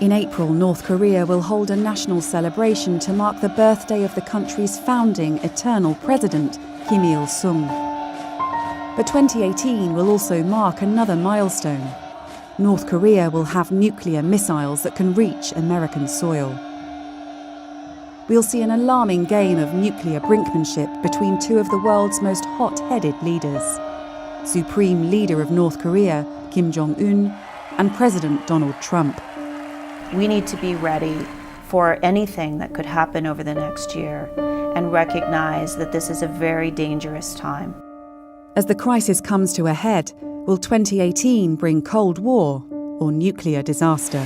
In April, North Korea will hold a national celebration to mark the birthday of the country's founding eternal president, Kim Il-sung. But 2018 will also mark another milestone. North Korea will have nuclear missiles that can reach American soil. We'll see an alarming game of nuclear brinkmanship between two of the world's most hot-headed leaders. Supreme Leader of North Korea, Kim Jong-un, and President Donald Trump. We need to be ready for anything that could happen over the next year and recognize that this is a very dangerous time. As the crisis comes to a head, will 2018 bring Cold War or nuclear disaster?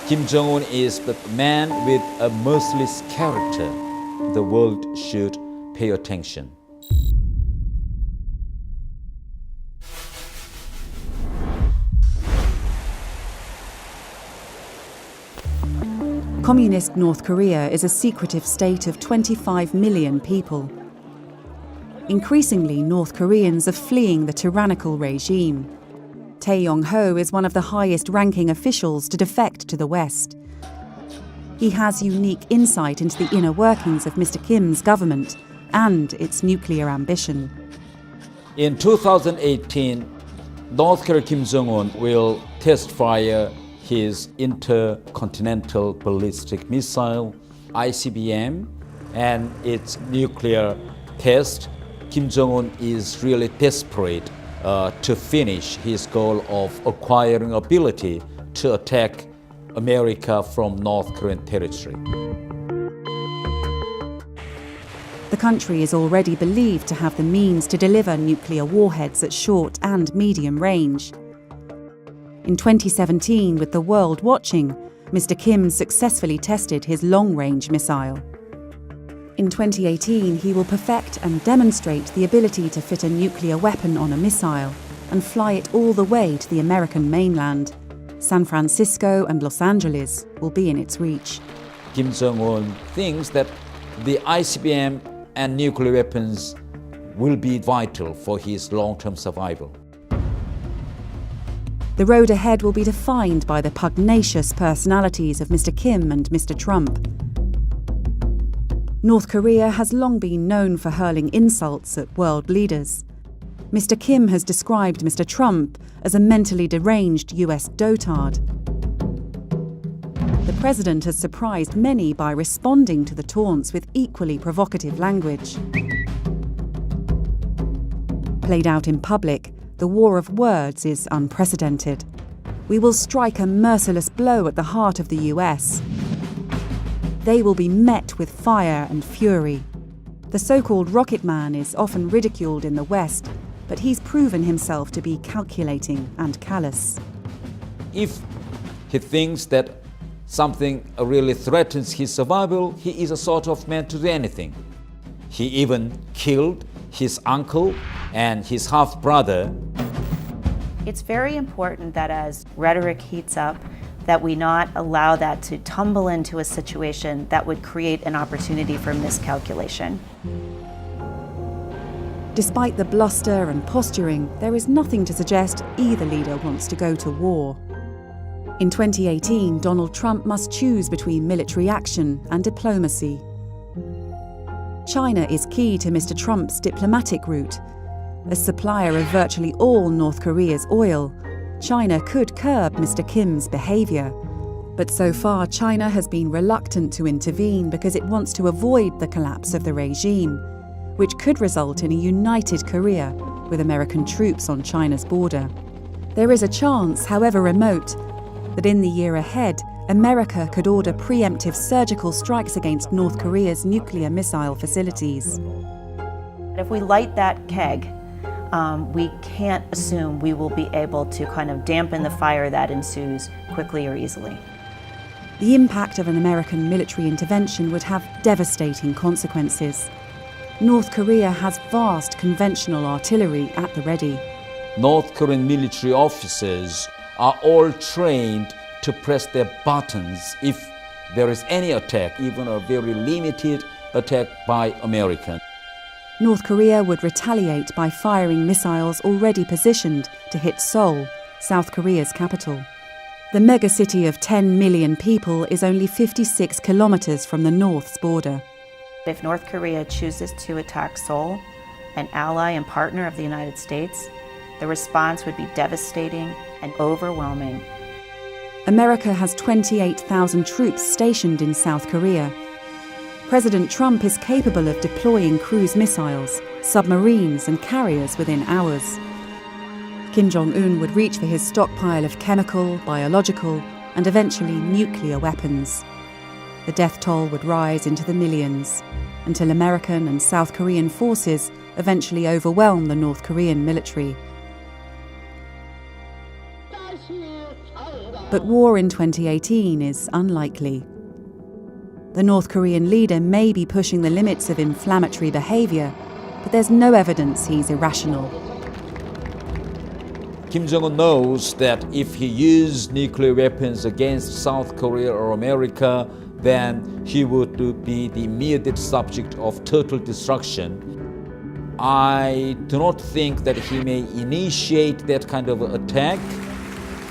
Kim Jong-un is the man with a merciless character. The world should pay attention. Communist North Korea is a secretive state of 25 million people. Increasingly, North Koreans are fleeing the tyrannical regime. Thae Yong Ho is one of the highest-ranking officials to defect to the West. He has unique insight into the inner workings of Mr. Kim's government and its nuclear ambition. In 2018, North Korea Kim Jong-un will test fire his intercontinental ballistic missile, ICBM, and its nuclear test. Kim Jong-un is really desperate to finish his goal of acquiring ability to attack America from North Korean territory. The country is already believed to have the means to deliver nuclear warheads at short and medium range. In 2017, with the world watching, Mr. Kim successfully tested his long-range missile. In 2018, he will perfect and demonstrate the ability to fit a nuclear weapon on a missile and fly it all the way to the American mainland. San Francisco and Los Angeles will be in its reach. Kim Jong-un thinks that the ICBM and nuclear weapons will be vital for his long-term survival. The road ahead will be defined by the pugnacious personalities of Mr. Kim and Mr. Trump. North Korea has long been known for hurling insults at world leaders. Mr. Kim has described Mr. Trump as a mentally deranged US dotard. The president has surprised many by responding to the taunts with equally provocative language. Played out in public, the war of words is unprecedented. We will strike a merciless blow at the heart of the US. They will be met with fire and fury. The so-called Rocket Man is often ridiculed in the West, but he's proven himself to be calculating and callous. If he thinks that something really threatens his survival, he is a sort of man to do anything. He even killed his uncle and his half-brother. It's very important that as rhetoric heats up, that we not allow that to tumble into a situation that would create an opportunity for miscalculation. Despite the bluster and posturing, there is nothing to suggest either leader wants to go to war. In 2018, Donald Trump must choose between military action and diplomacy. China is key to Mr. Trump's diplomatic route. As supplier of virtually all North Korea's oil, China could curb Mr. Kim's behaviour. But so far, China has been reluctant to intervene because it wants to avoid the collapse of the regime, which could result in a united Korea with American troops on China's border. There is a chance, however remote, that in the year ahead, America could order preemptive surgical strikes against North Korea's nuclear missile facilities. If we light that keg, we can't assume we will be able to kind of dampen the fire that ensues quickly or easily. The impact of an American military intervention would have devastating consequences. North Korea has vast conventional artillery at the ready. North Korean military officers are all trained to press their buttons if there is any attack, even a very limited attack by Americans. North Korea would retaliate by firing missiles already positioned to hit Seoul, South Korea's capital. The megacity of 10 million people is only 56 kilometers from the North's border. If North Korea chooses to attack Seoul, an ally and partner of the United States, the response would be devastating and overwhelming. America has 28,000 troops stationed in South Korea. President Trump is capable of deploying cruise missiles, submarines and carriers within hours. Kim Jong-un would reach for his stockpile of chemical, biological and eventually nuclear weapons. The death toll would rise into the millions until American and South Korean forces eventually overwhelm the North Korean military. But war in 2018 is unlikely. The North Korean leader may be pushing the limits of inflammatory behaviour, but there's no evidence he's irrational. Kim Jong-un knows that if he used nuclear weapons against South Korea or America, then he would be the immediate subject of total destruction. I do not think that he may initiate that kind of attack.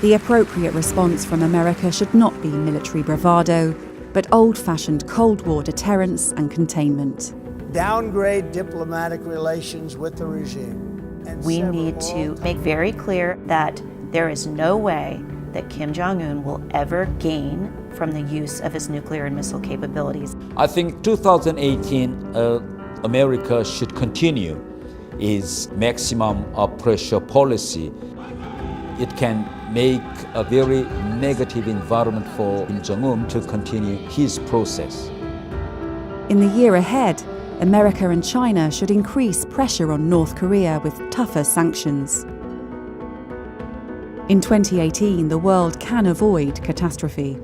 The appropriate response from America should not be military bravado, but old-fashioned Cold War deterrence and containment. Downgrade diplomatic relations with the regime. We need to make very clear that there is no way that Kim Jong-un will ever gain from the use of his nuclear and missile capabilities. I think 2018, America should continue its maximum pressure policy. It can make a very negative environment for Kim Jong-un to continue his process. In the year ahead, America and China should increase pressure on North Korea with tougher sanctions. In 2018, the world can avoid catastrophe.